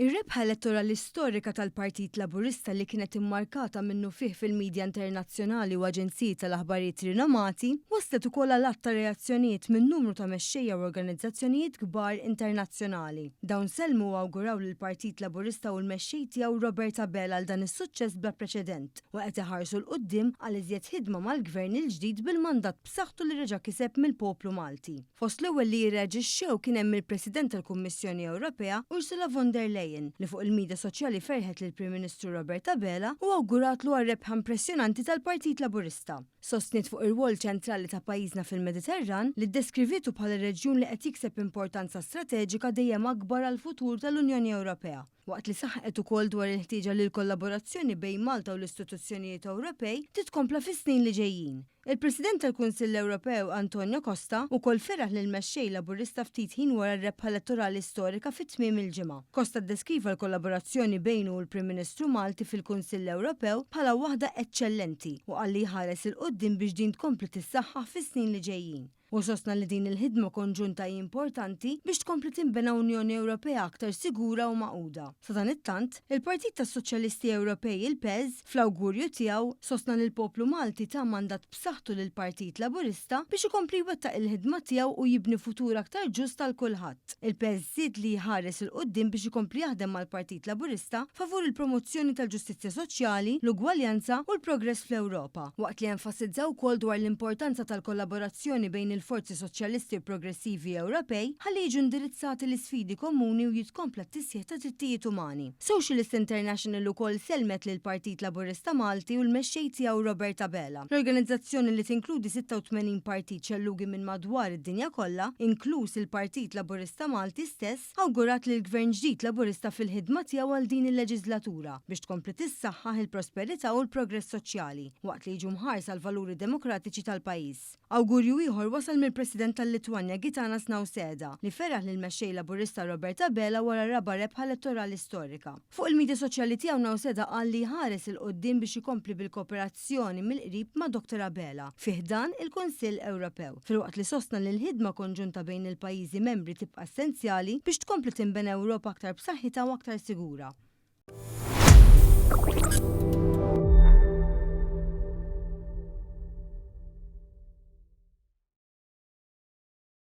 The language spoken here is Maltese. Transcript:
Ir-rebħa elettorali storika tal-Partit Laburista li kienet immarkata minnu fih fil-medja internazzjonali u aġenziji tal-aħbarijiet rinomati waslet ukoll għal ta' reazzjonijiet minn numru ta' mexxejja u organizzazzjonijiet kbar internazzjonali. Dawn selmu u awguraw lil Partit Laburista u l-mexxej tiegħu Robert Abela għal dan is-suċċess bla preċedent u qed iħarsu l-qudiem għal iżjed ħidma mal-gvern il-ġdid bil-mandat b'saħħtu li reġa' kiseb mill-poplu Malti. Fost l-ewwel li jirreġixxew kien hemm il-President tal-Kummissjoni Ewropea Ursula von der Leyen li fuq il-medja soċjali ferħet lill Prim Ministru Robert Abela u awguratlu għar-rebħa impressjonanti tal-Partit Laburista. Sostniet fuq ir-rwol ċentrali ta' pajjiżna fil-Mediterran li ddeskrivitu bħala reġjun li qed jikseb importanza strateġika dejjem akbar għall-futur tal-Unjoni Ewropea. Waqt li saħqet ukoll dwar il-ħtieġa li l-kollaborazzjoni bejn Malta u l-istituzzjonijiet Ewropej titkompla fis-snin li ġejjin. Il-President tal-Kunsill Ewropew Antonio Costa ukoll feraħ lil mexxej Laburista ftit ħin wara r-rebħa elettorali storika fit-tmiem il-ġimgħa. Costa ddeskriva l-kollaborazzjoni bejnu u l-Prim Ministru Malti fil-Kunsill Ewropew bħala waħda eċċellenti u qal li jħares il-qudiem biex din tkompli tissaħħaħ fis-snin li ġejjin. U sostna li din il-ħidma konġunta importanti biex tkompli tinbena Unjoni Ewropea aktar sigura u maquda. Sa dan it-tant, il-Partit tas-Soċjalisti Ewropej il-PES fl-awgurju tiegħu sostna li l-poplu Malti ta' mandat b'saħħtu lil Partit Laburista biex ikompli jwettaq il-ħidma tiegħu u jibni futur aktar ġust għal kulħadd. Il-PES żied li jħares il-qudiem biex ikompli jaħdem mal-Partit Laburista favur il-promozzjoni tal-ġustizzja soċjali, l-ugwaljanza u l-progress fl-Ewropa, waqt li enfasizzaw ukoll dwar l-importanza tal-kollaborazzjoni bejn il-forzi soċjalisti u progressivi Ewropej ħalli jiġu indirizzati l-isfidi komuni u jitkompla t-tisjeħ ta' drittijiet umani. Socialist International ukoll selmet lil Partit Laburista Malti u l-mexxej tiegħu Robert Abela. L-organizzazzjoni li tinkludi 86 partit ċellugi minn madwar id-dinja kollha, inkluż il-Partit Laburista Malti stess, awgurat li l-Gvern ġdid Laburista fil-ħidma tiegħu għal din il-leġislatura biex tkompli tissaħħaħ il-prosperità u l-progress soċjali waqt li jiġu mħarsa l-valuri demokratiċi tal-pajjiż. Awgurju ieħor wasal mill-President tal-Litwanja Gitanas Nauseda li feraħ lil mexxej Laburista Robert Abela wara raba rebħa elettorali storika. Fuq il-medja soċjali tiegħu Nauseda qal li ħares il-qudiem biex ikompli bil-kooperazzjoni mill-qrib ma' Dr. Abela fih dan il-Kunsill Ewropew. Filwaqt li sostna li l-ħidma konġunta bejn il-pajjiżi membri tibqa' essenzjali biex tkompli tinbena Ewropa aktar b'saħħitha u aktar sigura.